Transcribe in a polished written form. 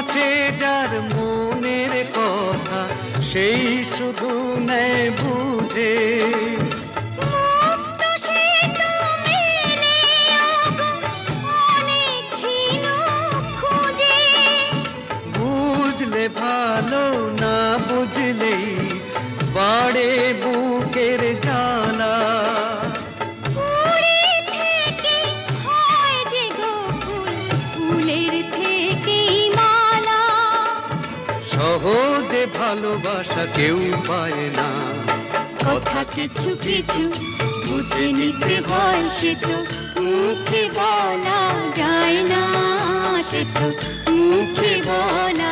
আছে যার মনের কথা, সেই শুধু নেয় বুঝে। মুক্ত সে তো মেলে ওগো অনেক ঝিনুক খুঁজে। বুঝলে ভালো, না বুঝলেই বাড়ে বুকের জ্বালা। ফুলের থেকে হয় যে গো ফুল, ফুলের থেকেই মালা। সহজে ভালোবাসা কেউ পায় না, কথা কিছু কিছু বুঝে নিতে হয়, সে তো মুখে বলা যায় না, সে তো মুখে বলা